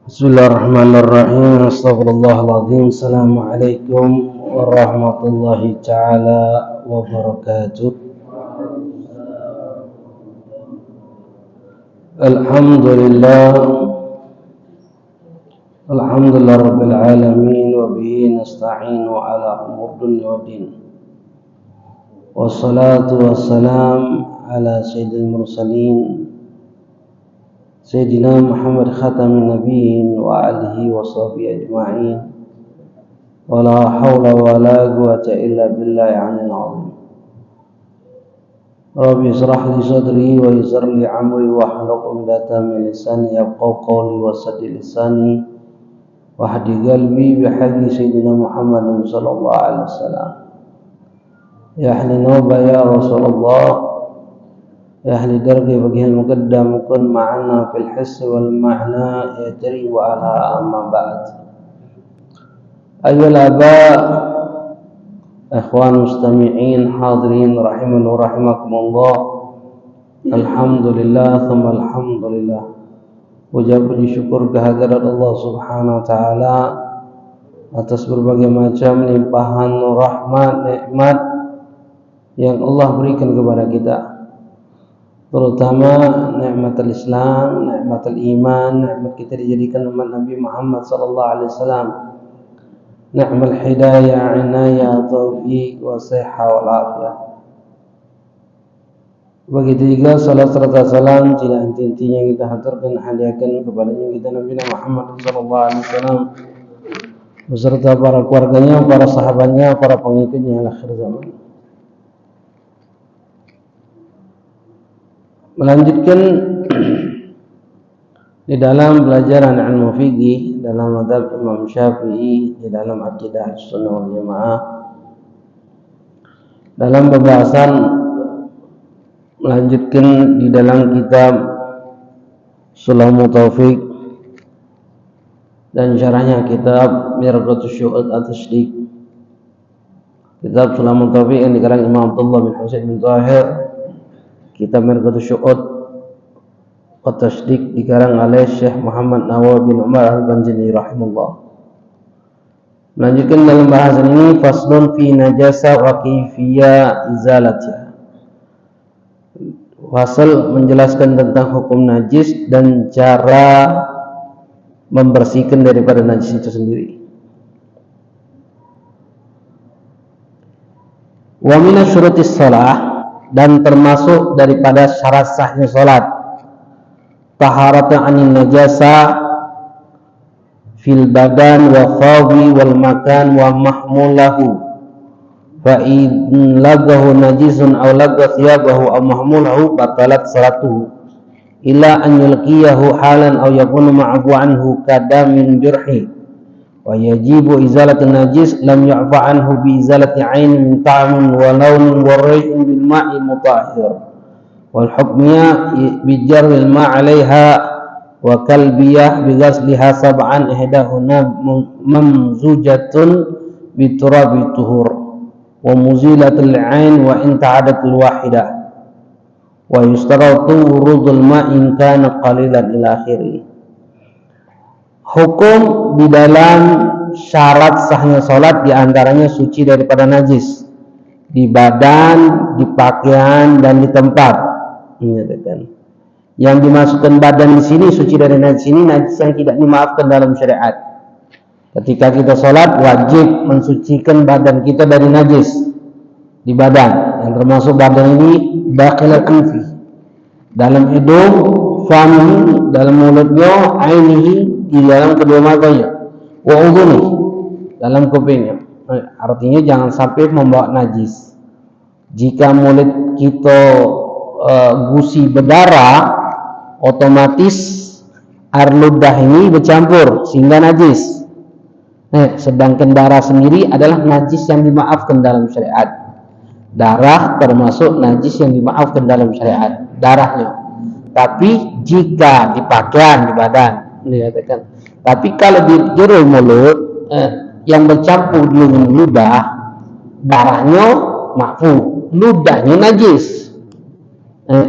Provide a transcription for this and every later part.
Bismillahirrahmanirrahim. Astagfirullahaladzim. Assalamualaikum warahmatullahi ta'ala wabarakatuh. Alhamdulillah Rabbil alamin. Wa bihi nasta'inu ala umur dunya wa din. Wassalatu wassalam ala sayyidil mursalin Sayyidina Muhammad khatamin nabiyyin wa alihi wa sahbihi ajma'in. Wa la hawla wa la quwwata illa billahi al-'aliyyil 'azim. Rabbi israh li sadri wa yassir li amri wa hlul 'uqdatam min lisani yafqahu qawli wa saddid lisani wa hadi qalbi bi haqqi sayyidina Muhammadin sallallahu alaihi wasallam. Ya ahli nawba ya Rasulullah, ya ahli dargi bagihal muqaddam kun ma'ana fil hiss wal ma'na yajri wa ala amma ba'd. Ayyul aba ikhwan mustami'in hadirin rahiman wa rahimakumullah. Alhamdulillah thumma alhamdulillah. Puja puji syukur kehadirat Allah subhanahu wa ta'ala atas berbagai macam limpahan rahmat nikmat yang Allah berikan kepada kita, terutama nikmatul Islam, nikmatul iman, nikmat kita dijadikan umat Nabi Muhammad sallallahu alaihi wasallam, nikmat hidayah, inayah, taufik, wa sihah wal afiyah. Begitu juga salat serta salam tidak henti-hentinya kita haturkan hadiahkan kepada kita Nabi Muhammad sallallahu alaihi wasallam beserta para keluarganya, para sahabatnya, para pengikutnya akhir zaman. Melanjutkan di dalam pelajaran ilmu fikih dalam mazhab Imam Syafi'i di dalam akidah Sunnah wal Jamaah, dalam pembahasan melanjutkan di dalam kitab Sulamul Taufiq dan syarahnya kitab Mirqatus Syu'ud At-Tasdiq. Kitab Sulamul Taufiq yang dikarang Imam Abdullah bin Husain bin Zahir. Kitab Mirqatus Syu'ud At-Tasdiq dikarang oleh Syekh Muhammad Nawawi bin Umar Al-Banjani rahimahullah. Melanjutkan dalam bahasan ini faslun fi najasa wa kayfiyya izalatiha. Fasal menjelaskan tentang hukum najis dan cara membersihkan daripada najis itu sendiri. Wa min syurutis shalah, dan termasuk daripada syarat sahnya salat, taharatan anin najasa fil badan wa khawi wal makan wa mahmulahu, fa in lagahu najisun aw laga thiyabahu aw mahmulahu batalat salatuhu illa an yulqiyahu halan aw yakunu ma'afu anhu kadamin jurhi wa yajibu izalatun najis lam yu'fa anhu bi izalati 'ainin min ta'amin wa launin wa ray'in bil ma'i mutahhir wal hukmiyah bi jarril ma' 'alayha wa kalbiyah bi ghasliha sab'an ihdahuna mamzujatun bi turabi tuhur wa muzilatul 'ain wa in ta'adatul wahidah wa yustaratu wurudul ma'in kana qalilan ila akhirih. Hukum di dalam syarat sahnya salat diantaranya suci daripada najis di badan, di pakaian dan di tempat. Yang dimasukkan badan di sini suci dari najis ini najis yang tidak dimaafkan dalam syariat. Ketika kita salat wajib mensucikan badan kita dari najis di badan, yang termasuk badan ini dakhilal anfi, dalam hidung, fami, dalam mulutnya, ainihi, di dalam kedua matanya, wa udhuni, dalam kupingnya. Artinya jangan sampai membawa najis. Jika mulut kita gusi berdarah, otomatis air ludah ini bercampur sehingga najis. Sedangkan darah sendiri adalah najis yang dimaafkan dalam syariat. Darah termasuk najis yang dimaafkan dalam syariat, darahnya. Tapi jika di pakaian, di badan, dikatakan. Tapi kalau di jero mulut yang bercampur dengan ludah, darahnya makfu, ludahnya najis.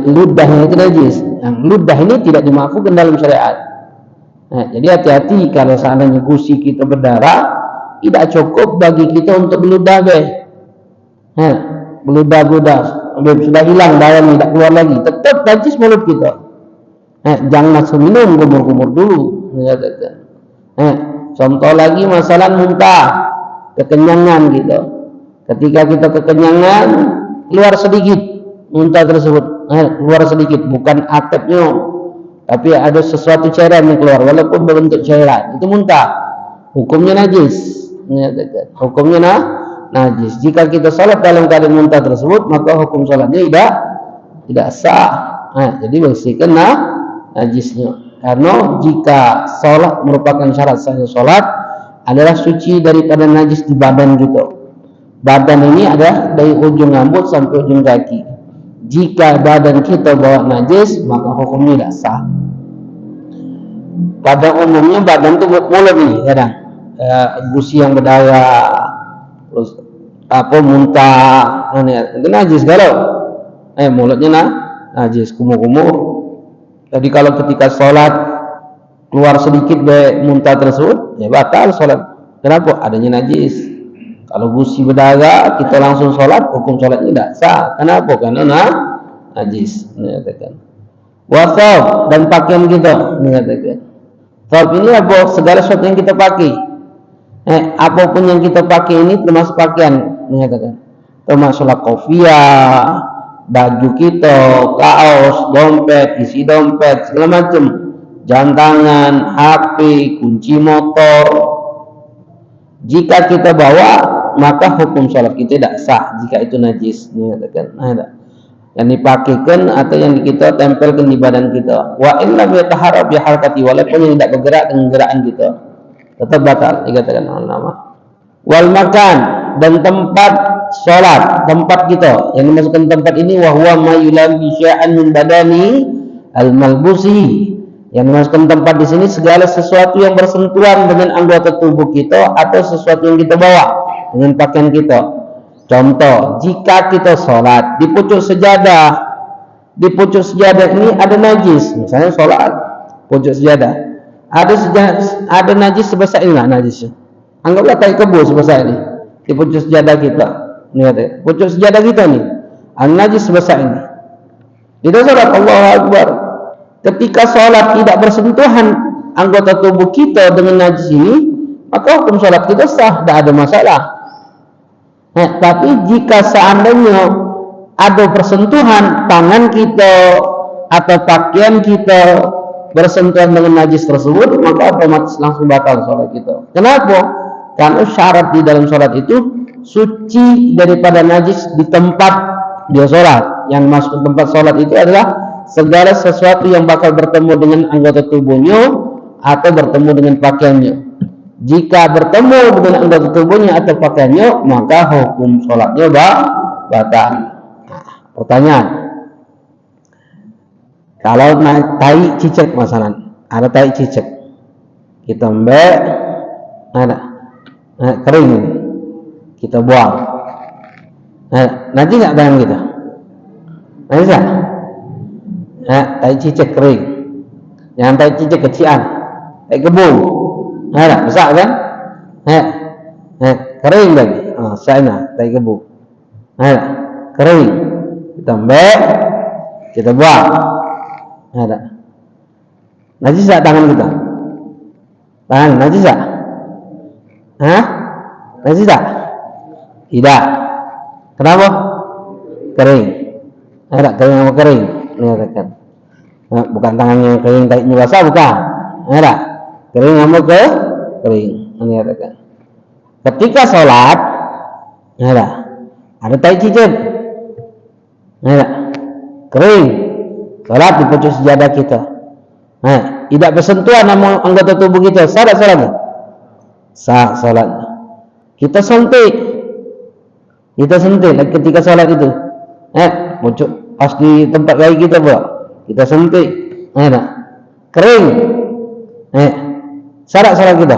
Ludahnya itu najis. Ludah ini tidak dimaafkan dalam syariat. Jadi hati-hati kalau seandainya gusi kita berdarah, tidak cukup bagi kita untuk beludah beludah sudah hilang darahnya, tidak keluar lagi, tetap najis mulut kita. Jangan langsung minum, kumur-kumur dulu. Contoh lagi masalah muntah, kekenyangan gitu. Ketika kita kekenyangan, keluar sedikit muntah tersebut, keluar sedikit, bukan atapnya, tapi ada sesuatu cairan yang keluar, walaupun berbentuk cairan, itu muntah, hukumnya najis. Hukumnya najis. Jika kita salat dalam keadaan muntah tersebut, maka hukum salatnya tidak sah. Jadi bersihkan najisnya. Karena jika salat merupakan syarat sahnya salat adalah suci daripada najis di badan kita. Badan ini ada dari ujung rambut sampai ujung kaki. Jika badan kita bawa najis, maka hukumnya tidak sah. Pada umumnya badan itu mulut nih, kadang gusi yang berdarah, terus muntah, itu najis kalau mulutnya najis, kumur-kumur. Jadi kalau ketika sholat keluar sedikit muntah tersebut, ya batal sholat. Kenapa? Adanya najis. Kalau gusi berdarah kita langsung sholat, hukum sholatnya tidak sah. Kenapa? Karena najis. Wasaf dan pakaian kita, mengatakan. Thawb ini apa? Segala sesuatu yang kita pakai. Apapun yang kita pakai ini termasuk pakaian, mengatakan. Termasuklah kopiah, baju kita, kaos, dompet, isi dompet, segala macam, jam tangan, HP, kunci motor. Jika kita bawa, maka hukum sholat kita tidak sah jika itu najis, mengatakan. Yang dipakaikan atau yang kita tempelkan di badan kita. Wa in lam yataharrab bi harakati, walaupun yang tidak bergerak dengan gerakan kita, tetap batal, dikatakan ulama. Wal makan, dan tempat sholat, tempat kita yang dimasukkan tempat ini, wa huwa ma yulabi syai'an min badani al malbusi, yang dimasukkan tempat di sini segala sesuatu yang bersentuhan dengan anggota tubuh kita atau sesuatu yang kita bawa dengan pakaian kita. Contoh, jika kita sholat di pucuk sejadah, ini ada najis, misalnya sholat pucuk sejadah, ada najis sebesar ini lah najisnya. Anggaplah tai kebo sebesar ini di pucuk sejadah kita. Ini pucuk sejadah kita nih, najis sebesar ini. Kita sholat, Allahu Akbar. Ketika sholat tidak bersentuhan anggota tubuh kita dengan najis ini, maka hukum sholat kita sah, tidak ada masalah. Tapi jika seandainya ada persentuhan tangan kita atau pakaian kita bersentuhan dengan najis tersebut, maka otomatis langsung batal sholat kita. Kenapa? Karena syarat di dalam sholat itu suci daripada najis di tempat dia sholat. Yang masuk ke tempat sholat itu adalah segala sesuatu yang bakal bertemu dengan anggota tubuhnya atau bertemu dengan pakaiannya. Jika bertemu dengan anggota tubuhnya atau pakaiannya, maka hukum sholatnya batal. Pertanyaan, kalau tai cicak masalah, ada tai cicak, kita mbak, ada kering, kita buang, nanti nggak tangan kita, nanti nggak, tai cicak kering, yang tai cicak kecilan, tai kebun. Ada besar kan? Kering lagi. Sana tai kebu. Ada kering. Kita ambil, kita buang. Ada. Najis tak tangan kita? Tangan najis tak? Najis tak? Tidak. Kenapa? Kering. Ada kering apa kering? Ini katakan. Bukan tangannya kering, taiknya basah, bukan. Ada. Kering apa ke kering, ini katakan. Ketika sholat, ada tai cicak, kering, sholat di pucuk sejadah kita, tidak bersentuhan sama anggota tubuh kita, sah sholatnya, sah sholatnya. Kita sentik ketika sholat itu, pucuk pas di tempat kaki kita pula, kita sentik, kering, Salat kita,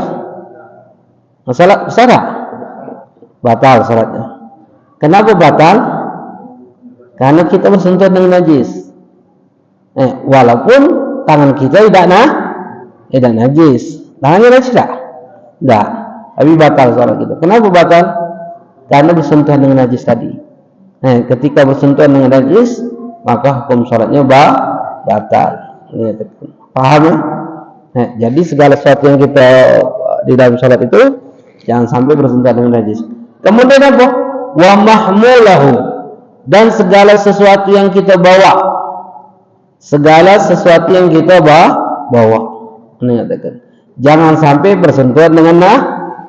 salat batal salatnya. Kenapa batal? Karena kita bersentuhan dengan najis. Walaupun tangan kita tidak tidak najis. Tangannya najis tak? Tidak. Tapi batal sholat kita. Kenapa batal? Karena bersentuhan dengan najis tadi. Ketika bersentuhan dengan najis, maka hukum sholatnya batal. Paham ya? Jadi segala sesuatu yang kita di dalam sholat itu jangan sampai bersentuhan dengan najis. Kemudian apa? Wa mahmulahu, dan segala sesuatu yang kita bawa. Segala sesuatu yang kita bawa. Ini katakan. Jangan sampai bersentuhan dengan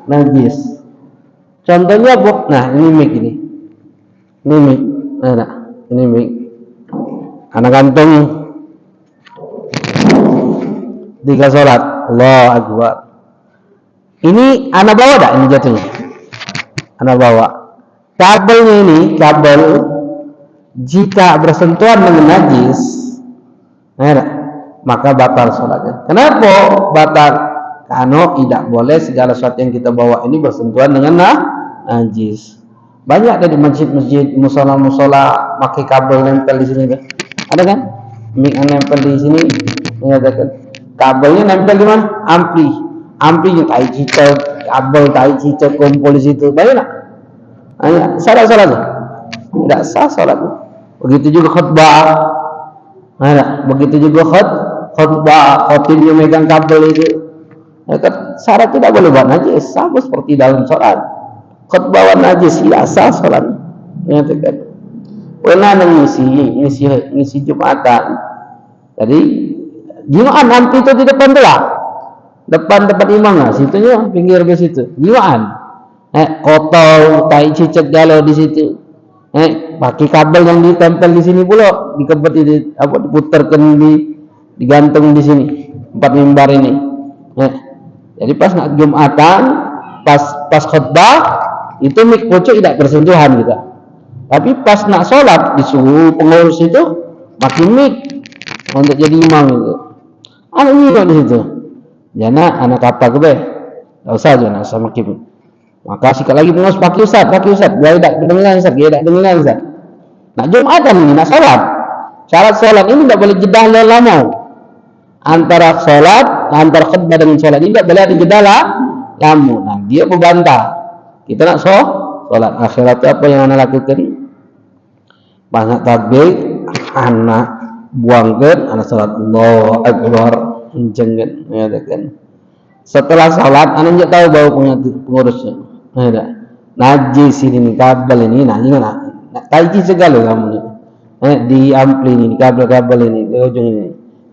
najis. Contohnya apa? Nah, ini mic ini. Ini mic. Nah, ini mic. Anak gantung tiga sholat. Allahu Akbar. Ini anak bawa tak? Ini jatuhnya. Anak bawa. Kabelnya ini, kabel jika bersentuhan dengan najis, maka batal sholatnya. Kenapa batal? Karena tidak boleh segala sesuatu yang kita bawa ini bersentuhan dengan najis. Banyak dari masjid-masjid, musola-musola pakai kabel nempel di sini kan? Ada kan? Mic nempel di sini, kabelnya nempel di mana? Ampli yang tai cicak, kabel tai cicak kumpul di situ. Banyak tak? Salah sholatnya? Tidak sah sholatnya. Begitu juga khutbah. Begitu juga khutbah, khotibnya megang kabel itu. Syarat tidak boleh buat najis, sama seperti dalam sholat. Khutbah najis tidak sah sholat. Menyatakan, pernah ngisi Jumatan. Jadi Jumatan nanti itu di depan tu lah, depan imam lah, situnya pinggir ke situ. Jumatan, kotor, tai cicak galau di situ. Pakai kabel yang ditempel di sini pula, dikebet diputarkan digantung di sini, 4 mimbar ini. Jadi pas nak Jumatan, pas khutbah itu mik pocok tidak bersentuhan kita. Tapi pas nak sholat disuruh pengurus itu pakai mik untuk jadi imam itu. Anak ini kok di situ. Jana anak apa ke be? Tak usah je nak sama kim. Maka sikit lagi pengurus pakai ustaz. Biar tak dengar ustaz. Nak Jumatan ini nak sholat. Syarat sholat ini tak boleh jeda lama. Antara khutbah dengan sholat ini tak boleh ada jeda lama. Nah, dia berbantah. Kita nak sholat akhirat itu apa yang anak lakukan? Banyak takbir, anak buangkan, anak sholat Allahu Akbar, jenggan, mengatakan. Setelah sholat, anak tidak tahu bahawa pengurusnya. Najis ini kabel ini, najis segala kamu ni. Di ampli ini, kabel-kabel ini, di ujung ini.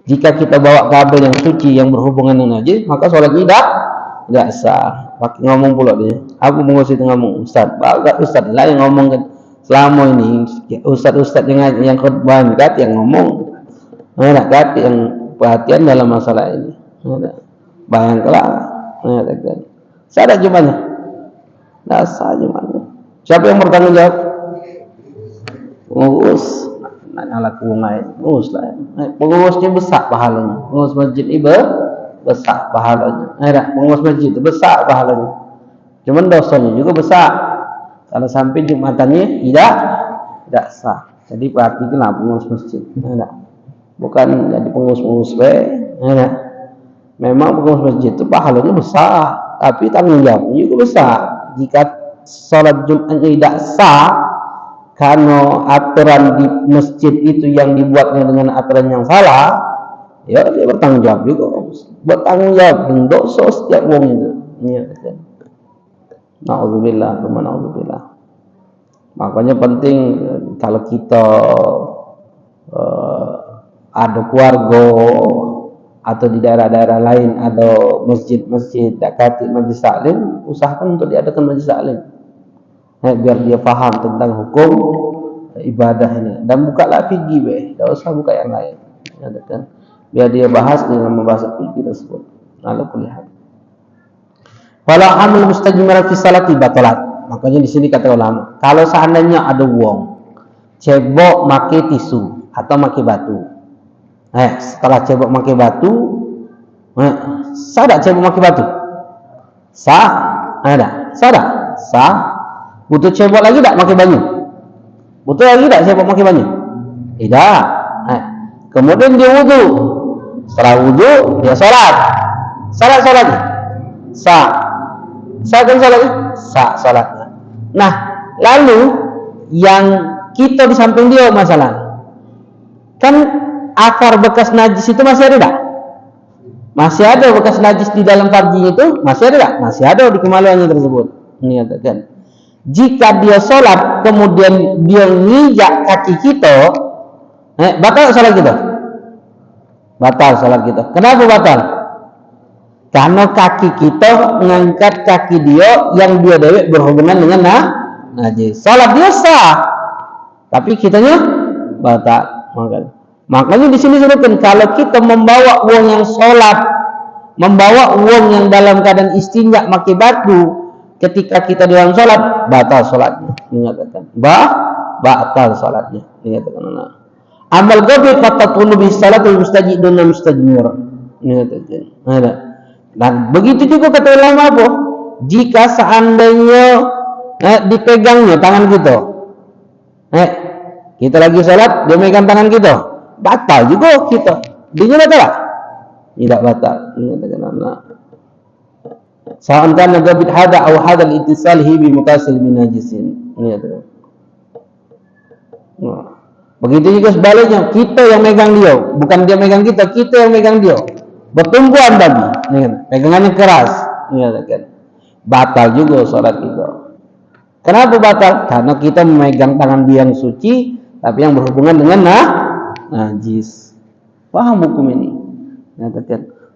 Jika kita bawa kabel yang suci yang berhubungan dengan najis, maka sholat tidak sah. Pakai ngomong pula dia. Aku mengusir ngomong ustaz. Bapak ustaz lah yang ngomong kan. Selama ini ustaz yang khutbah kat yang ngomong. Kat yang perhatian dalam masalah ini. Bayangkanlah. Kan. Sadar jumanya. Dasar jumanya. Siapa yang bertanggung jawab? Pengurus. Nak nyalaku naik. Pengurus lah. Pengurusnya besar pahalanya. Pengurus masjid ini besar pahalanya. Pengurus masjid itu besar pahalanya. Cuman dosanya juga besar. Kalau sampai Jumatannya tidak sah. Jadi perhatikanlah pengurus masjid. Bukan jadi pengurus memang pengurus masjid itu pahalanya besar, tapi tanggung jawabnya juga besar. Jika sholat Jumatnya tidak sah karena aturan di masjid itu yang dibuatnya dengan aturan yang salah, ya dia bertanggung jawab juga. Bertanggung jawab dengan dosa setiap orang itu. Na'udzubillah, na'udzubillah. Makanya penting kalau kita ada keluarga atau di daerah-daerah lain ada masjid-masjid dekat majlis taklim, usahakan untuk diadakan majlis taklim. Biar dia faham tentang hukum ibadah ini. Dan bukalah fikih, tidak usah buka yang lain. Biar dia bahas dengan membahas fikih tersebut. Lalu kulihat. Kalau hamil mustajmiran fi salati batalat. Makanya di sini kata ulama, kalau seandainya ada wong cebok make tisu atau make batu. Setelah cebok make batu, sah tak cebok make batu? Sah? Ada. Sah tak? Sah. Butuh cebok lagi tak make banyu? Butuh lagi tak cebok make banyu? Tidak. Kemudian dia wudu. Setelah wudu dia sholat. Salatnya sah. Sah kan salatnya? Sah salatnya. Nah, lalu yang kita di samping dia masalah. Kan akar bekas najis itu masih ada tak? Masih ada bekas najis di dalam farji itu, masih ada tak? Masih ada di kemaluannya tersebut. Ini katakan. Jika dia sholat kemudian dia nginjak kaki kita, batal sholat kita. Batal sholat kita. Kenapa batal? Karena kaki kita mengangkat kaki dia yang dia dewek berhubungan dengan najis. Sholat dia sah, tapi kitanya batal. Makanya di sini disebutkan kalau kita membawa uang yang sholat, membawa uang yang dalam keadaan istinja pakai batu, ketika kita dalam sholat, batal sholatnya. Dinyatakan batal sholatnya. Dinyatakan amal gabi kata tunu bis salatul mustajid dan mustajmir. Dinyatakan ada. Dan begitu juga kata ulama apa? Jika seandainya dipegangnya tangan kita, kita lagi sholat, dia megang tangan kita, batal juga kita. Dia batal tak? Tidak batal. Sa'an kana gabit hada aw hada al-ittisalhi bi mutasil min najisin. Begitu juga sebaliknya, kita yang megang dia, bukan dia megang kita yang megang dia. Bertumbuhan tadi, pegangannya keras, batal juga sholat kita. Kenapa batal? Karena kita memegang tangan dia yang suci, tapi yang berhubungan dengan najis. Paham hukum ini?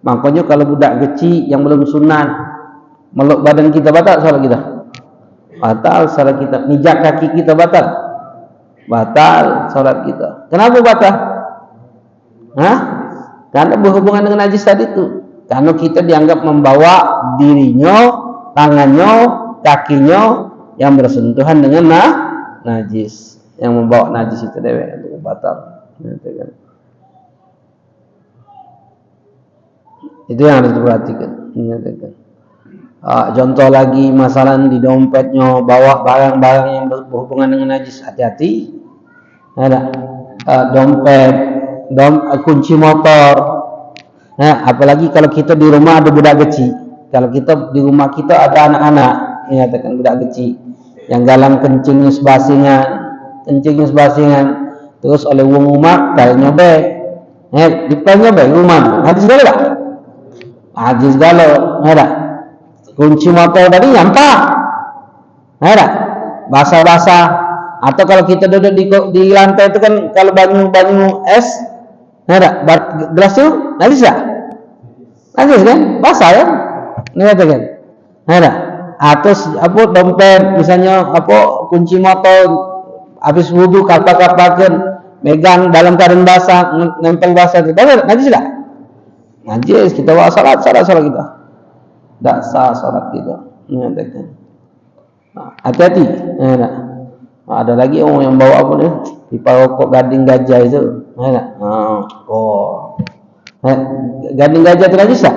Makanya kalau budak kecil yang belum sunat meluk badan kita, batal sholat kita. Batal sholat kita. Mijak kaki kita batal. Batal sholat kita. Kenapa batal? Karena berhubungan dengan najis tadi itu. Karena kita dianggap membawa dirinya, tangannya, kakinya yang bersentuhan dengan najis, yang membawa najis itu dewek batal. Itu yang harus diperhatikan. Contoh lagi masalah di dompetnya, bawa barang-barang yang berhubungan dengan najis, hati-hati. Ada dompet, kunci motor. Apalagi kalau kita di rumah ada budak kecil. Kalau kita di rumah kita ada anak-anak, nyatakan budak kecil yang dalam kencingnya sebasingan, terus oleh wong rumah kayak nyobek, nyobek rumah, hadis galo tak? Hadis galo, ada kunci motor tadi nyampah, ada basah-basah. Atau kalau kita duduk di lantai itu kan, kalau banyu es, ada gelas itu najis tak? Najis kan? Basah ya? Ini kan? Ada. Atau dompet misalnya kunci motor habis wudu kapak-kapakan megang dalam keadaan basah, nempel basah itu najis tak? Najis. Kita bawa salat kita. Tak sah salat kita. Ini kan? Hati-hati. Ada lagi orang yang bawa apa nih? Pipa rokok gading gajah itu. Gading gajah itu najis tak?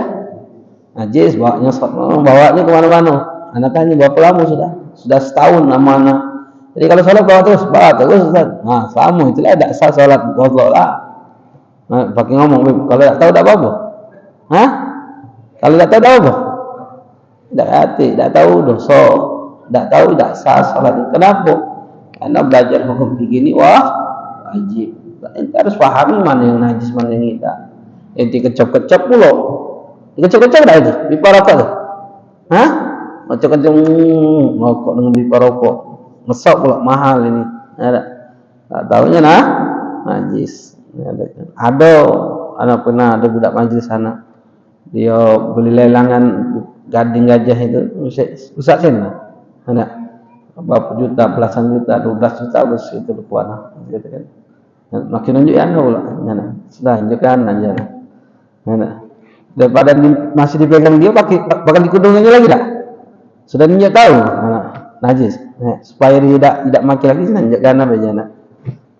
Najis, bawanya kemana-mana. Anak tanya berapa lama sudah setahun anak. Jadi kalau sholat bawa terus Ustaz. Selama itulah tak sah sholat, goblok lah. Pakai ngomong, kalau tak tahu tak apa-apa. Kalau tak tahu tak apa? Tak hati, tak tahu dosa. Tak tahu tak sah sholat. Kenapa? Karena belajar hukum begini, wajib. Kita harus pahami mana yang najis, mana yang tidak. Kecap-kecap pula. Kecap-kecap tak itu? Pipa rokok tu? Kecap-kecap rokok dengan pipa rokok. Ngesok pula, mahal ini. Tak tahunya najis. Ada anak pernah ada budak majlis sana. Dia beli lelangan gading gajah itu. Ustaz sen lah. Ada berapa juta, belasan juta, 12 juta bos itu lupa gitu kan. Makin nunjukkan kau pula. Sudah tunjukkan aja. Daripada masih dipegang dia bakal dikudungnya lagi dah. Sudah ninja tahu najis. Supaya dia tidak maki lagi tunjukkan apa aja nak.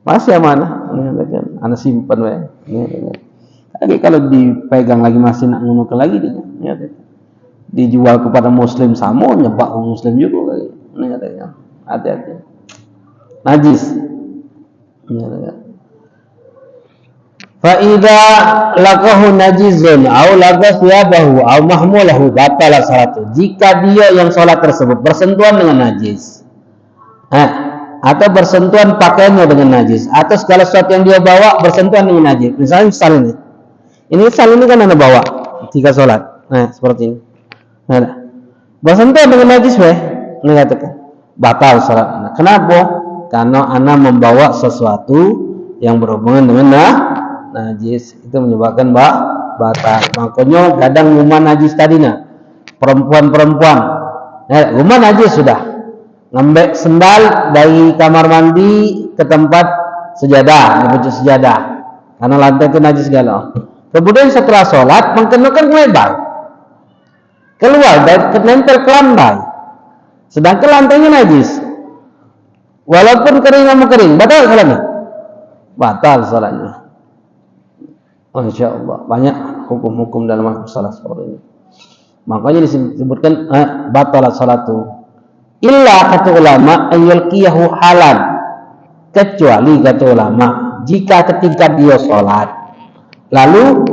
Masih amanah. Anak simpan wae. Tapi kalau dipegang lagi masih nak ngunukan lagi dia. Dijual kepada muslim sama nyebak orang muslim juga kali. Hati-hati. Najis. Fa idza laqahu najizun aw laqa thiyabahu aw mahmulahu batala salatu. Jika dia yang sholat tersebut bersentuhan dengan najis, atau bersentuhan pakaiannya dengan najis, atau segala sesuatu yang dia bawa bersentuhan dengan najis. Misalnya sal ini kan anda bawa ketika sholat, seperti ini. Bersentuhan dengan najis, ini katakan batal sholat. Kenapa? Karena anda membawa sesuatu yang berhubungan dengan najis, itu menyebabkan batal. Makanya kadang rumah najis tadinya perempuan rumah najis sudah ngambil sendal dari kamar mandi ke tempat sejadah, menuju sejadah karena lantai itu najis segala. Kemudian setelah sholat mengenakan lebar keluar dan nempel ke lantai, sedangkan lantainya najis. Walaupun kering sama kering, batal sholatnya. Batal sholatnya. Masya Allah, banyak hukum-hukum dalam masalah seperti ini. Makanya disebutkan batalat salatu. Illa kata ulama ayyulqiyahu halan. Kecuali kata ulama, jika ketika dia sholat lalu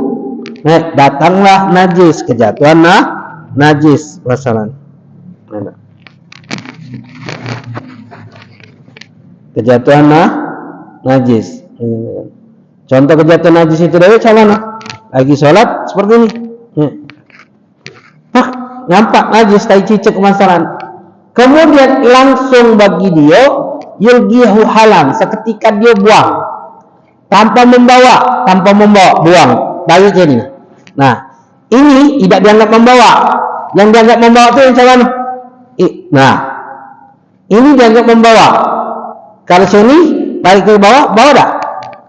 datanglah najis, kejatuhan najis masalah. Kejatuhan najis. Contoh kejatuhan najis itu dari calon lagi sholat seperti ini. Nampak najis tai cicak masalah. Kemudian langsung bagi dia yulgihu halam, seketika dia buang tanpa membawa buang dari jadi. Nah, ini tidak dianggap membawa. Yang dianggap membawa itu yang calon. Nah, ini dianggap membawa. Kalau sini balik ke bawah, bawa tak?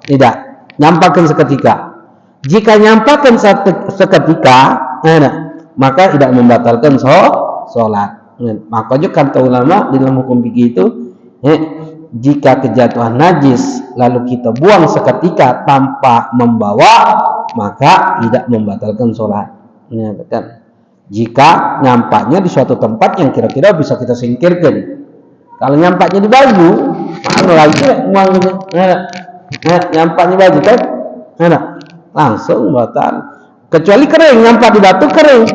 Tidak. Nyampakan seketika. Jika nyampakan seketika, maka tidak membatalkan sholat. Makanya kata ulama di dalam hukum fikih itu, jika kejatuhan najis lalu kita buang seketika tanpa membawa, maka tidak membatalkan sholat. Jika nyampaknya di suatu tempat yang kira-kira bisa kita singkirkan. Kalau nyampaknya di baju, lagi nyampaknya baju kan, langsung batal. Kecuali kering, nyampak di batu kering,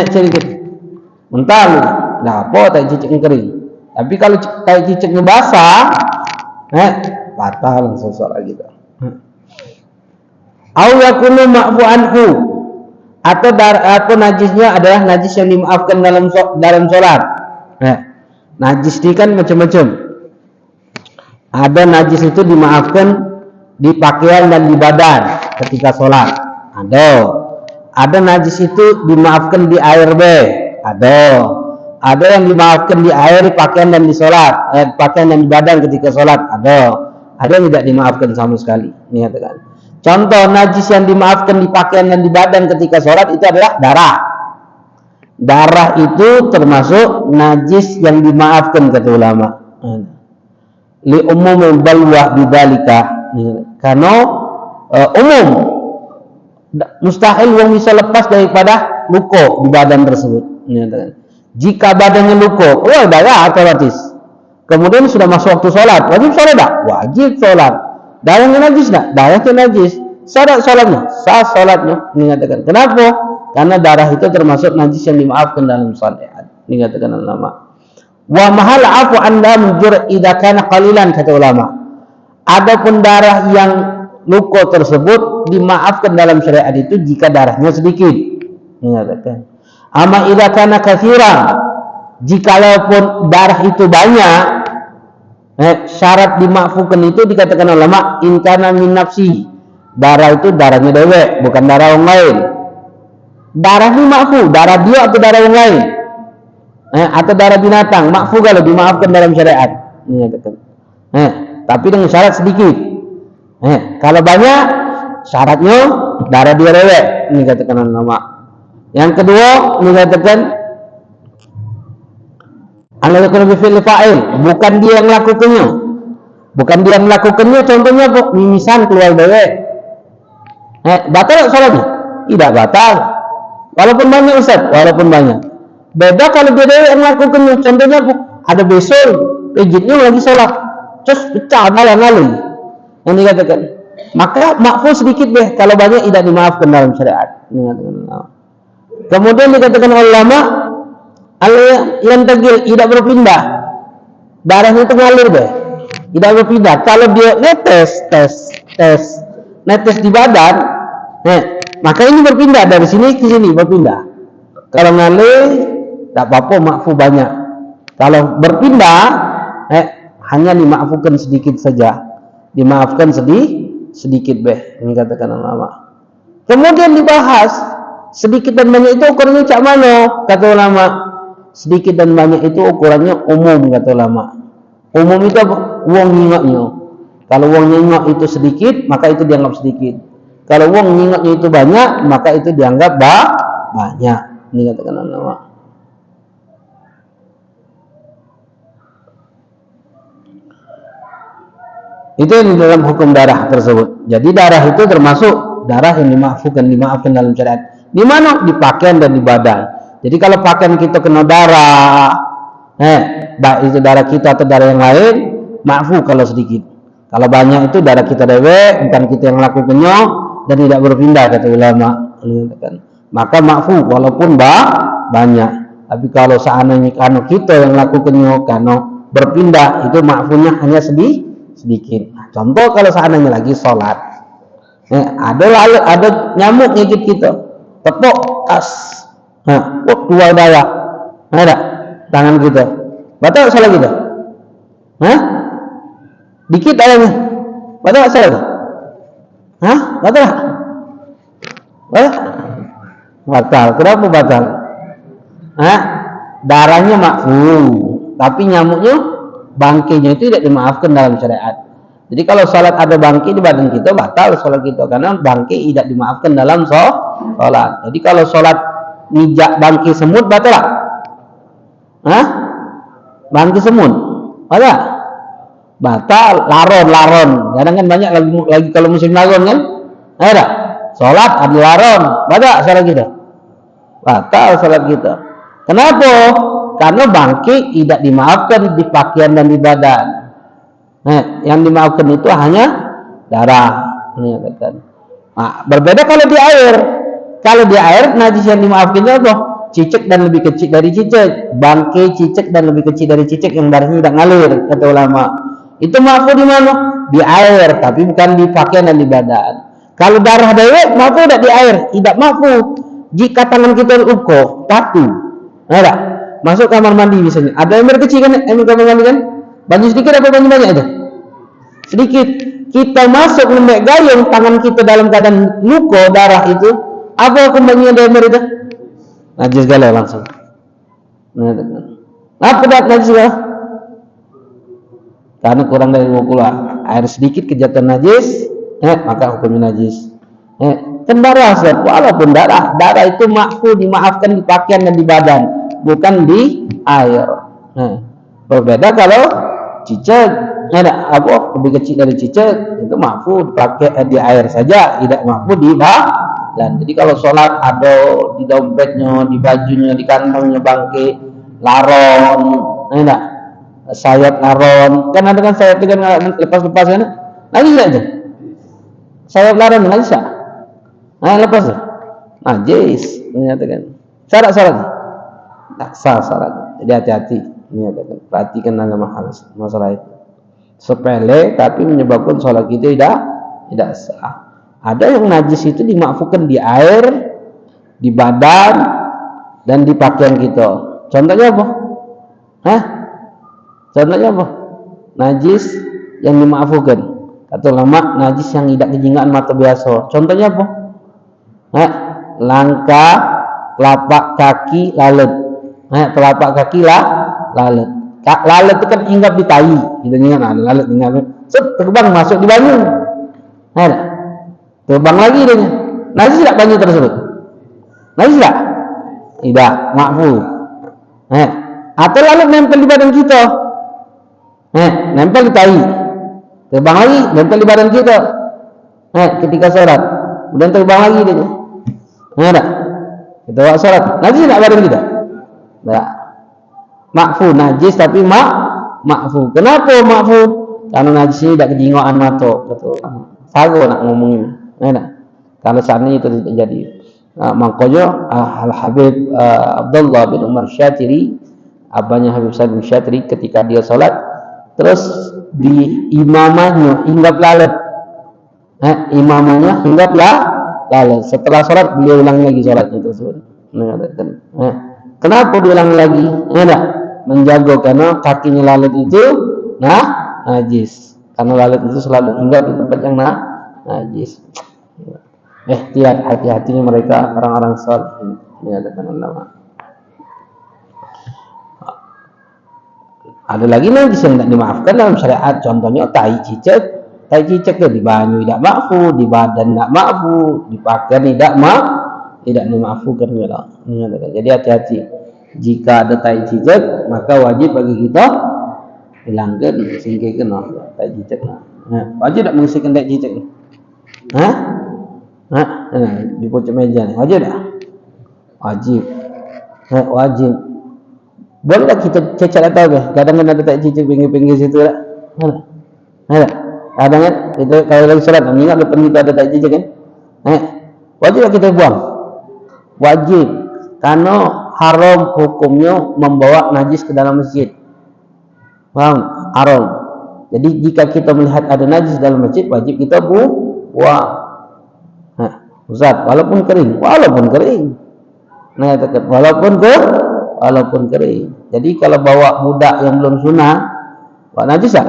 sedikit, mental, nggak apa, tai cicaknya kering. Tapi kalau tai cicaknya basah, batal langsung sholat gitu. Au yakunu ma'fu anhu, atau najisnya adalah najis yang dimaafkan dalam sholat. Najis ini kan macam-macam. Ada najis itu dimaafkan di pakaian dan di badan ketika sholat. Ada najis itu dimaafkan di air ada yang dimaafkan di air, pakaian dan di sholat, pakaian dan di badan ketika sholat. Ada yang tidak dimaafkan sama sekali. Ini katakan. Contoh najis yang dimaafkan di pakaian dan di badan ketika sholat itu adalah darah. Darah itu termasuk najis yang dimaafkan kata ulama. Li umum balwa bidzalika, karena umum mustahil yang bisa lepas daripada luka di badan tersebut. Jika badannya luka, darah otomatis. Kemudian sudah masuk waktu sholat, wajib sholat tak? Wajib sholat. Darahnya najis tak? Darahnya najis. Sholatnya, sah sholatnya. Dikatakan. Kenapa? Karena darah itu termasuk najis yang dimaafkan dalam syariat. Dikatakan ulama. Wa mahal afu anda mujur idza kana qalilan kata ulama. Adapun darah yang luka tersebut dimaafkan dalam syariat itu jika darahnya sedikit. Dikatakan. Ama idza kana katsiran, jikalaupun darah itu banyak, syarat dimaafkan itu dikatakan ulama in kana min nafsi. Darah itu darahnya dewek, bukan darah orang lain. Darah ini makfu, darah dia atau darah yang lain, atau darah binatang, makfu kalau dimaafkan dalam syariat. Tapi dengan syarat sedikit. Kalau banyak, syaratnya darah dia dewek. Ini katakan ulama. Yang kedua, ini katakan al-yakunu bi fi'li fa'il, bukan dia yang melakukannya. Bukan dia yang melakukannya, contohnya mimisan keluar dewek. Batal sholatnya? Tidak batal. Walaupun banyak Ustaz, walaupun banyak. Beda kalau dia yang melakukannya, contohnya ada besol, pijitnya lagi sholat, terus pecah malah lalu. Yang dikatakan, maka makfu sedikit deh, kalau banyak tidak dimaafkan dalam syariat. Kemudian dikatakan ulama, yang tegil tidak berpindah, darahnya itu ngalir deh, tidak berpindah. Kalau dia netes di badan, maka ini berpindah dari sini ke sini, berpindah. Kalau ngalir tak apa-apa, makfu banyak. Kalau berpindah, hanya dimaafkan sedikit saja, dimaafkan sedikit beh, ini katakan ulama. Kemudian dibahas sedikit dan banyak itu ukurannya cak mana, kata ulama. Sedikit dan banyak itu ukurannya umum, kata ulama. Umum itu apa? Wong nyingoknya. Kalau wong nyingok itu sedikit, maka itu dianggap sedikit. Kalau wong nyingoknya itu banyak, maka itu dianggap banyak. Ini katakan ulama. Itu yang di dalam hukum darah tersebut. Jadi darah itu termasuk darah yang dimaafkan dalam syariat. Di mana? Di pakaian dan di badan. Jadi kalau pakaian kita kena darah, baik itu darah kita atau darah yang lain, maafu kalau sedikit. Kalau banyak itu darah kita dewek, bukan kita yang lakukannya dan tidak berpindah, kata ulama. Maka maafu walaupun banyak. Tapi kalau seandainya karena kita yang lakukannya karena berpindah, itu maafunya hanya sedikit. Contoh kalau seandainya lagi sholat, ada nyamuk ngikut kita, tepuk tas, dua daya, ada tangan kita, batal sholat kita, dikit ayamnya, batal sholat, batal, kenapa batal? Darahnya makfu, tapi nyamuknya, bangkainya itu tidak dimaafkan dalam syariat. Jadi kalau sholat ada bangkai di badan kita, batal sholat kita, karena bangkai tidak dimaafkan dalam sholat. Jadi kalau sholat nijak bangkai semut, batal lah. Bangkai semut, batal. Laron. Kadang kan banyak lagi kalau musim laron kan, ada sholat ada laron, batal sholat kita, batal sholat kita. Kenapa? Karena bangkai tidak dimaafkan di pakaian dan di badan. Yang dimaafkan itu hanya darah. Berbeda kalau di air. Kalau di air, najis yang dimaafkan itu apa? Cicak dan lebih kecil dari cicak. Bangkai cicak dan lebih kecil dari cicak yang darahnya tidak ngalir, kata ulama. Itu maafu di mana? Di air, tapi bukan di pakaian dan di badan. Kalau darah dewek, maafu tidak di air, tidak maafu. Jika tangan kita luka, patu, ada masuk kamar mandi misalnya, ada ember kecil kan, ember kamar mandi kan, banyak sedikit apa banyak itu? Sedikit. Kita masuk lembek gayung, tangan kita dalam keadaan luka darah itu, apa hukumnya dari ember itu? Najis galau langsung. Apa dah najis galau? Karena kurang dari 20 air sedikit kejatuhan najis, maka hukumnya najis. Kan darah, walaupun darah itu maafu, dimaafkan di pakaian dan di badan, bukan di air. Berbeda kalau cicak, lebih kecil dari cicak, itu maafu dipakai di air saja, tidak maafu di badan. Jadi kalau sholat ada di dompetnya, di bajunya, di kantongnya bangkai, laron, sayap laron, kan ada kan sayap itu kan lepas kan, najis tidak itu? Sayap laron najis tak? Lepas tu, najis, menyatakan. Syarat, tak sah syarat. Jadi hati-hati, menyatakan. Perhatikan dalam masalah itu. Sepele, tapi menyebabkan sholat kita tidak sah. Ada yang najis itu dimaafkan di air, di badan, dan di pakaian kita. Contohnya apa? Contohnya apa? Najis yang dimaafkan. Kata ulama, najis yang tidak kejingaan mata biasa. Contohnya apa? Langkah, telapak kaki, lalat. Telapak kaki lalat. Lalat itu kan hinggap di tai. Kita ingat lalat hinggap. Terbang masuk di banyu. Terbang lagi dia. Najis tidak banyu tersebut? Najis tidak? Tidak, maafu. Atau lalat nempel di badan kita. Nempel di tai. Terbang lagi, nempel di badan kita. Ketika sholat. Kemudian terbang lagi dia. Ada. Kita buat sholat. Najis tidak badan kita? Tidak. Maafu, najis tapi maafu. Kenapa maafu? Karena najis ini tidak kejingoan mata. sago nak ngomongin. Kalau seandainya itu tidak jadi. Makanya Al-Habib Abdullah bin Umar Syatiri, abahnya Habib Said bin Syatiri, ketika dia sholat terus di imamahnya hinggap lalat. Imamahnya hinggap lalat. Setelah sholat beliau ulang lagi sholatnya tersebut. Kenapa diulang lagi? Menjaga karena kakinya lalat itu najis. Karena lalat itu selalu hinggap di tempat yang najis. Hati-hatinya mereka orang-orang saleh, menyatakan ulama. Ada lagi najis yang tidak dimaafkan dalam syariat, contohnya tai cicak. Tai cicak itu di banyu tidak maafu, di badan tidak maafu, di pakaian tidak dimaafkan. Jadi hati-hati. Jika ada tai cicak, maka wajib bagi kita hilangkan, singkirkan tai cicak. Wajib tidak mengisahkan tai cicak. Di pojok meja ni wajib tak? Wajib. Wajib. Boleh tak kita cacat atau ke? Kadang-kadang ada tak cicik pinggir-pinggir situ tak? Ada. Kadang kan kita kalau lagi solat ingat depan kita ada tak cicik kan? Wajib tak kita buang? Wajib. Karena haram hukumnya membawa najis ke dalam masjid. Faham? Haram. Jadi jika kita melihat ada najis dalam masjid, wajib kita buang. Ustaz, walaupun kering, walaupun kering. Jadi kalau bawa budak yang belum sunat, bawa najis tak?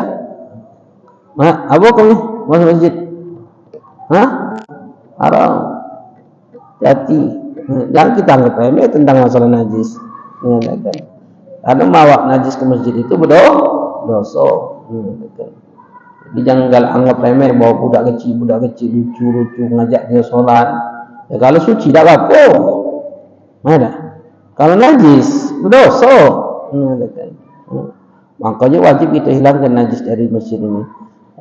Apa kamu masuk masjid? Haram. Hati. Jangan kita anggap remeh tentang masalah najis. Karena bawa najis ke masjid itu berdosa. Jadi jangan anggap remeh bawa budak kecil lucu ngajak dia sholat. Ya kalau suci tak apa. Kalau najis berdosa. Makanya wajib kita hilangkan najis dari masjid ini.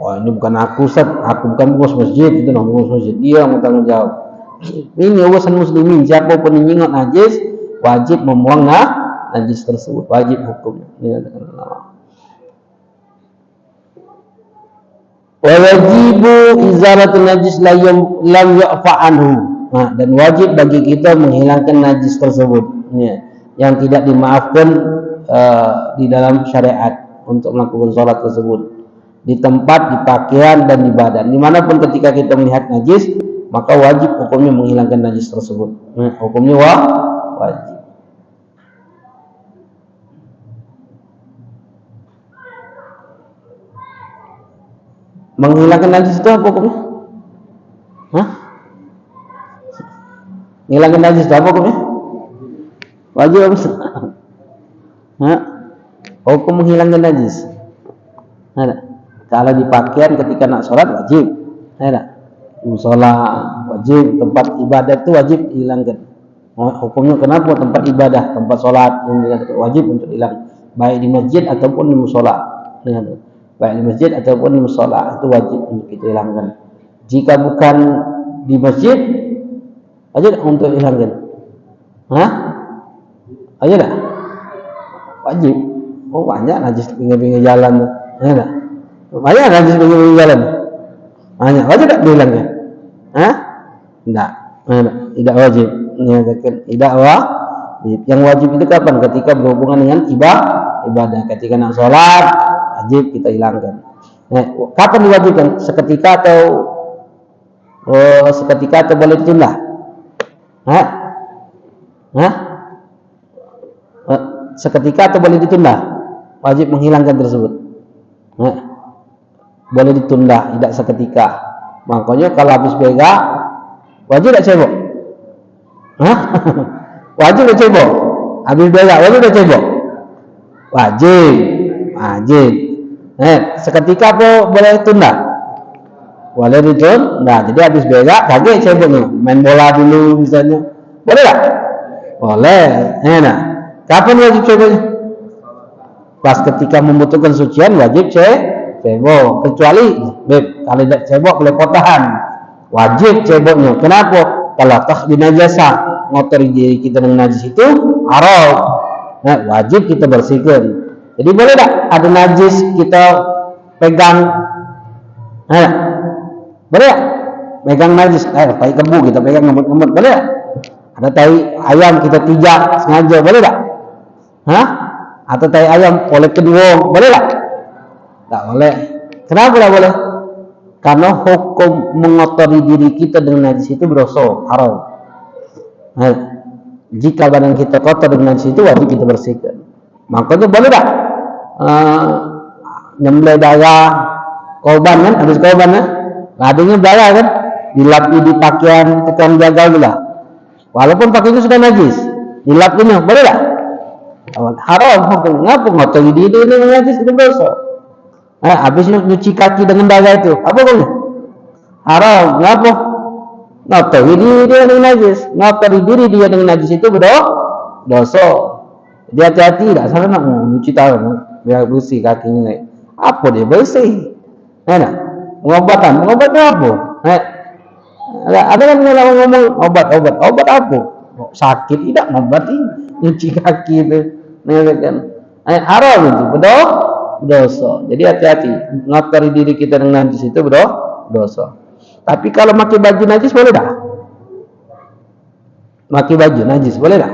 Ini bukan aku Ustaz, aku bukan bos masjid, itu pengurus masjid. Dia yang bertanggung jawab. Ini urusan muslimin, siapa pun yang nyingok najis wajib membuang najis tersebut, wajib hukumnya. Wajibu izalatul najis lam yu'fa anhu. Dan wajib bagi kita menghilangkan najis tersebut yang tidak dimaafkan di dalam syariat untuk melakukan sholat tersebut di tempat, di pakaian dan di badan. Dimanapun ketika kita melihat najis, maka wajib hukumnya menghilangkan najis tersebut. Hukumnya wajib. Menghilangkan najis itu apa hukumnya? Menghilangkan najis itu apa hukumnya? Wajib apa? Hukum menghilangkan najis. Kalau di pakaian ketika nak sholat wajib. Musola wajib, tempat ibadah itu wajib dihilangkan. Hukumnya kenapa? Tempat ibadah, tempat sholat wajib untuk hilang, baik di masjid ataupun di musola. Baik di masjid ataupun di musola itu wajib untuk kita hilangkan. Jika bukan di masjid, wajib untuk hilangkan. Wajib tak? Wajib. Banyak najis pinggir-pinggir jalan. Banyak najis pinggir-pinggir jalan. Banyak. Wajib tak dihilangkan? Tidak wajib. Tidak wajib. Yang wajib itu kapan? Ketika berhubungan dengan ibadah. Ketika nak sholat, wajib kita hilangkan. Kapan diwajibkan? Seketika atau boleh ditunda? Seketika atau boleh ditunda? Wajib menghilangkan tersebut. Boleh ditunda, tidak seketika. Makanya kalau habis berak, wajib tak cebok? Wajib tak cebok? Habis berak, wajib tak cebok? Wajib. Seketika apa boleh tunda? Boleh ditunda. Jadi habis berak, kaget ceboknya. Main bola dulu misalnya. Boleh tak? Boleh. Kapan wajib ceboknya? Pas ketika membutuhkan sucian wajib cebok. Kecuali kalau tidak cebok belepotan, wajib ceboknya. Kenapa? Kalau tak binajasa, ngotori diri kita dengan najis itu haram. Wajib kita bersihkan. Jadi boleh tak ada najis kita pegang? Boleh tak? Megang najis, tai kebu kita pegang ngemut-ngemut, boleh tak? Ada tai ayam kita pijak sengaja, boleh tak? Hah? Atau tai ayam oleh kedua, boleh tak? Tak boleh. Kenapa tak boleh? Karena hukum mengotori diri kita dengan najis itu berdosa, haram. Nah, jika badan kita kotor dengan najis itu wajib kita bersihkan. Makanya boleh tak? Nyembelih darah korban kan, habis korban kan? Ladingnya darah kan? Dilap di pakaian tekan jagal pula. Walaupun pakaiannya sudah najis, dilap ini boleh tak? Haram hukum. Ngapa ngotori diri dengan najis itu berdosa? Habis nyuci kaki dengan darah itu, apa boleh? Haram. Ngapa? Ngotori diri dia dengan najis. Ngotori diri dia dengan najis itu berdosa. Dia hati-hati, tak salah nak nyuci tangan biar bersih kakinya. Apa dia bersih? Nak? Pengobatan apa? Ada kan ngomong obat apa? Sakit tidak ngobati, nyuci kaki itu, kan? Haram itu, berdosa. Jadi hati-hati, ngotori diri kita dengan najis itu berdosa. Tapi kalau pakai baju najis boleh tak? Pakai baju najis boleh tak?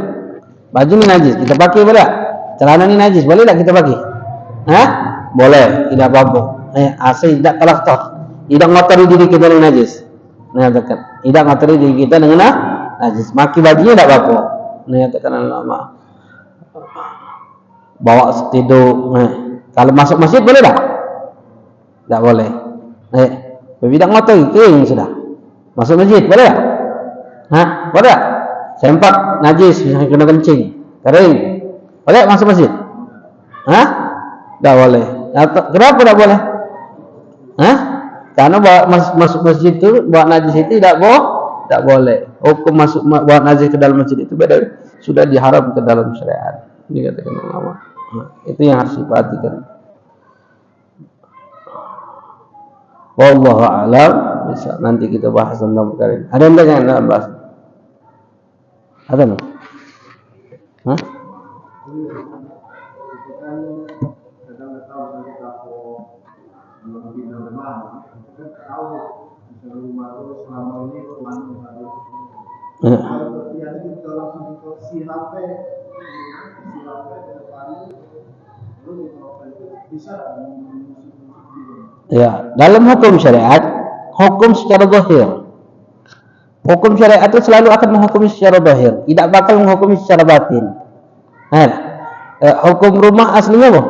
Baju ini najis kita pakai boleh tak? Celana ini najis boleh tak kita pakai? Boleh, tidak apa-apa. Asal tidak kelaktor, tidak ngotori diri kita dengan najis. Tidak ngotori diri kita dengan najis. Pakai bajunya tidak apa-apa. Katakan lama. Bawa tidur. Kalau masuk masjid boleh tak? Tak boleh. Tidak ngotori, kering sudah. Masuk masjid boleh tak? Boleh tak? Sempak najis, kena kencing, kering. Boleh masuk masjid? Tak boleh. Kenapa tak boleh? Karena masuk masjid itu, bawa najis itu tak boleh. Hukum masuk bawa najis ke dalam masjid itu beda, sudah diharam ke dalam syariat. Ini katakan ulama. Itu yang harus diperhatikan. Wallahu a'lam. Bisa nanti kita bahas tentang perkara ini. Ada yang jangan bahas? Ada no? Ya, dalam hukum syariat, hukum secara zahir. Hukum syariat itu selalu akan menghukumi secara zahir, tidak bakal menghukumi secara batin. Hukum rumah aslinya apa?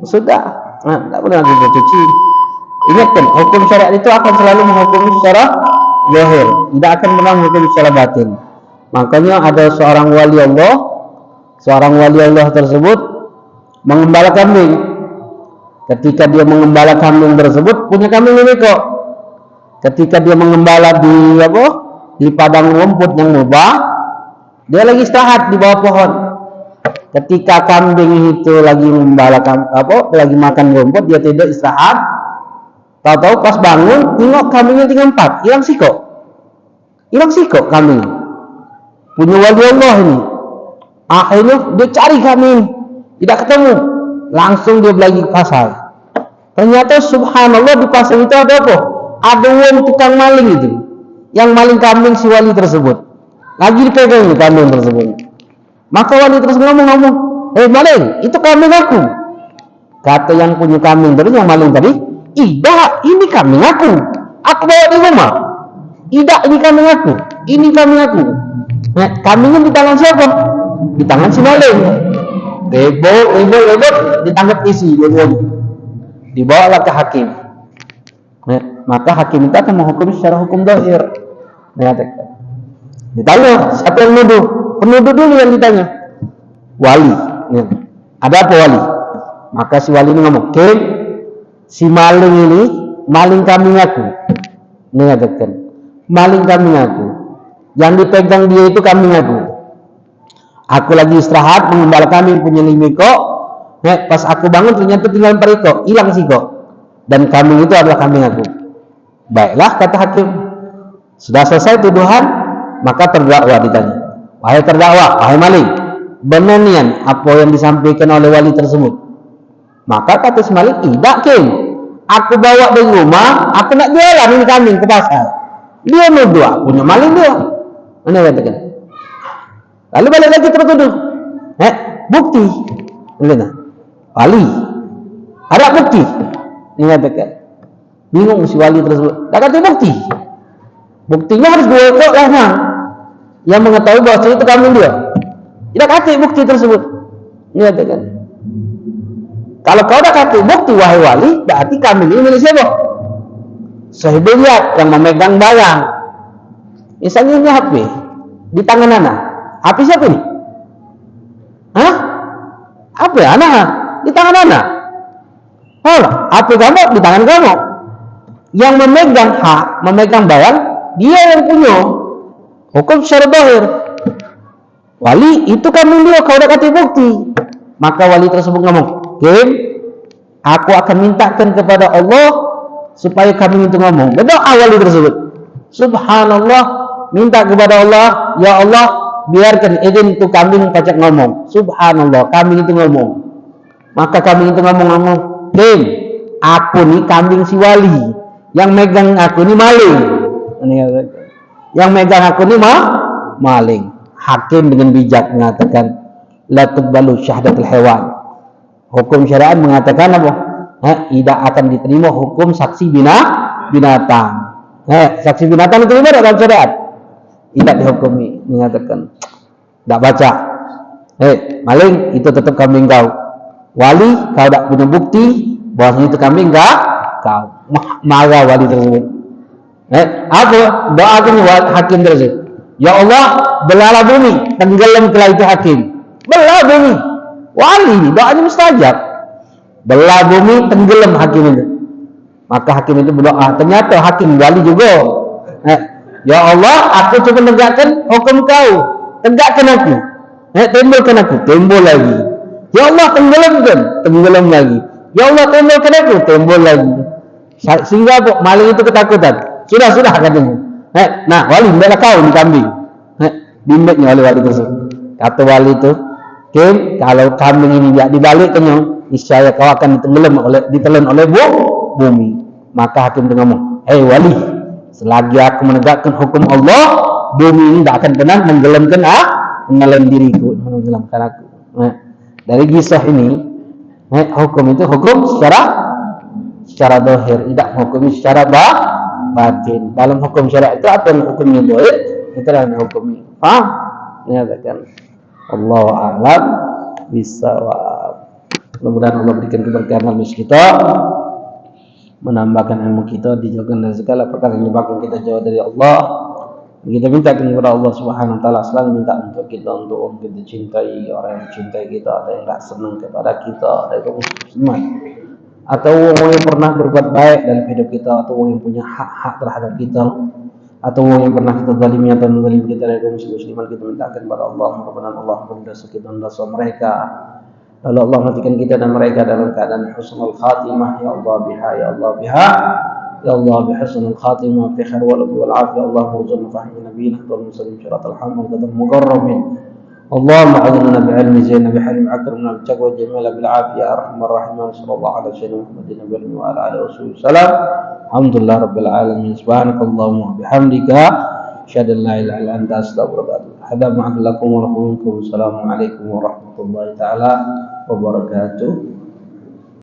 Sudah, tidak boleh lagi cuci. Ingatkan, hukum syariat itu akan selalu menghukumi secara zahir, tidak akan pernah menghukumi secara batin. Makanya ada seorang wali Allah tersebut mengembala kambing. Ketika dia mengembala kambing tersebut, punya kambing ini kok. Ketika dia mengembala di padang rumput yang mubah, dia lagi istirahat di bawah pohon. Ketika kambing itu lagi lagi makan rumput, dia tidur istirahat. Tahu-tahu pas bangun, tengok kambingnya tinggal 4, hilang sikok kambing. Punya wali Allah ini. Akhirnya dia cari kambing, tidak ketemu. Langsung dia pergi ke pasar. Ternyata subhanallah di pasar itu ada apa? Ada orang tukang maling itu, yang maling kambing si wali tersebut. Lagi dipegang kambing tersebut. Maka wali tersebut ngomong, maling, itu kambing aku. Kata yang punya kambing tadi, yang maling tadi, tidak, ini kambing aku bawa di rumah. Tidak, ini kambing aku. Nah, kambingnya di tangan siapa? Di tangan si maling. Rebut, ditangkap isi, dibawalah ke hakim. Maka hakim itu akan menghukum secara hukum zahir. Ditanya, siapa yang nuduh? Penuduh dulu yang ditanya. Wali. Ada apa wali? Maka si wali ini ngomong, si maling ini maling kambing aku. Maling kambing aku. Yang dipegang dia itu kambing aku. Aku lagi istirahat mengembala kambing punya 5 ekor. Pas aku bangun ternyata tinggal 4 ekor, hilang sikok. Dan kambing itu adalah kambing aku. Baiklah, kata hakim. Sudah selesai tuduhan, maka terdakwa ditanya. Wahai terdakwa, wahai maling, benar nian apa yang disampaikan oleh wali tersebut? Maka kata si maling, tidak Aku bawa dari rumah, aku nak jualan ini kambing ke pasar. Dia nuduh aku punya maling dia. Mana katakan? Lalu balik lagi tertuduh. Bukti. Mana? Wali. Ada bukti. Ini katakan. Bingung si wali tersebut. Tak kata bukti. Buktinya harus dua ekor lah yang mengetahui bahwa itu kambing dia. Tidak kata bukti tersebut. Ini katakan. Kalau kau dah kata bukti wahai wali, berarti kambing ini milik siapa? Sahibul yad yang memegang barang. Misalnya ini HP di tangan anak. HP siapa ini? Hah? HP anak di tangan anak. Oh, HP kamu di tangan kamu. Yang memegang hak, memegang barang, dia yang punya. Hukum secara zahir. Wali itu kambing dia, kau dah kata bukti. Maka wali tersebut ngomong, aku akan mintakan kepada Allah supaya kambing itu ngomong. Berdoa wali tersebut. Subhanallah, minta kepada Allah, ya Allah, biarkan izin itu kambing pacak ngomong. Subhanallah, kambing itu ngomong. Maka kambing itu ngomong, aku nih kambing si wali. Yang megang aku ini maling. Yang megang aku ini maling. Hakim dengan bijak mengatakan, la tuqbalu syahadatul hewan. Hukum syariat mengatakan apa? Tidak akan diterima hukum saksi binatang. Saksi binatang diterima dalam syariat? Tidak dihukumi. Mengatakan, tidak baca. Maling itu tetap kambing kau. Wali kau tidak punya bukti bahwa itu kambing kau. Marah wali tersebut. Apa doakan hakim tersebut? Ya Allah, belalah bumi, tenggelamlah itu hakim. Belah bumi. Wali, doanya mustajab. Belah bumi, tenggelam hakim itu. Maka hakim itu berdoa. Ternyata hakim wali juga. Ya Allah, aku cuma tegakkan hukum kau. Tegakkan aku. Timbulkan aku. Timbul lagi. Ya Allah, tenggelamkan. Tenggelam lagi. Ya Allah, timbulkan aku. Timbul lagi. Sehingga maling itu ketakutan. Sudah katanya. Nah, wali, tidak kau di kambing. Bimbitnya oleh wali tersebut. Kata wali itu, kalau kambing ini tidak dibalikkannya, niscaya kau akan ditelan oleh bumi. Maka hakim itu ngomong, wali, selagi aku menegakkan hukum Allah, bumi ini tidak akan pernah menenggelamkan diriku, menenggelamkan aku. Dari kisah ini, hukum itu hukum secara zahir, tidak hukum secara batin. Dalam hukum syariat itu apa yang hukumnya zahir, itu adalah hukumnya. Paham? Menyatakan Allahu a'lam bishawab. Mudah-mudahan Allah berikan keberkahan dalam kita, menambahkan ilmu kita, dijauhkan dari segala perkara yang menyebabkan kita jauh dari Allah. Kita minta kepada Allah Subhanahu wa taala, selalu minta untuk kita, untuk orang kita cintai, orang yang mencintai kita, ada yang enggak senang kepada kita, ada yang muslimat, atau orang yang pernah berbuat baik dalam hidup kita, atau orang yang punya hak-hak terhadap kita, atau orang yang pernah kita zalimi atau menzalimi kita dari kaum muslimin, kita mintakan kepada Allah, mudah-mudahan Allah memperdosa kita dan dosa mereka. Lalu Allah matikan kita dan mereka dalam keadaan husnul khatimah. Ya Allah biha, ya Allah biha, ya Allah bihusnul khatimah fi khair wal afiyah. Allah murzuqna fahmi nabiyina wa muslim syaratul hamd wa muqarrabin. اللهم اعذنا بعلم زين بحلم اكرمنا بتقوى جميل بالعافيه ارحم الراحمين صلى الله على سيدنا محمد النبي وعلى اله وصحبه وسلم الحمد لله رب العالمين سبحانك اللهم وبحمدك اشهد ان لا اله الا انت استغفرك واتوب اليك هذا ما لكم ولكم السلام عليكم ورحمه الله تعالى وبركاته.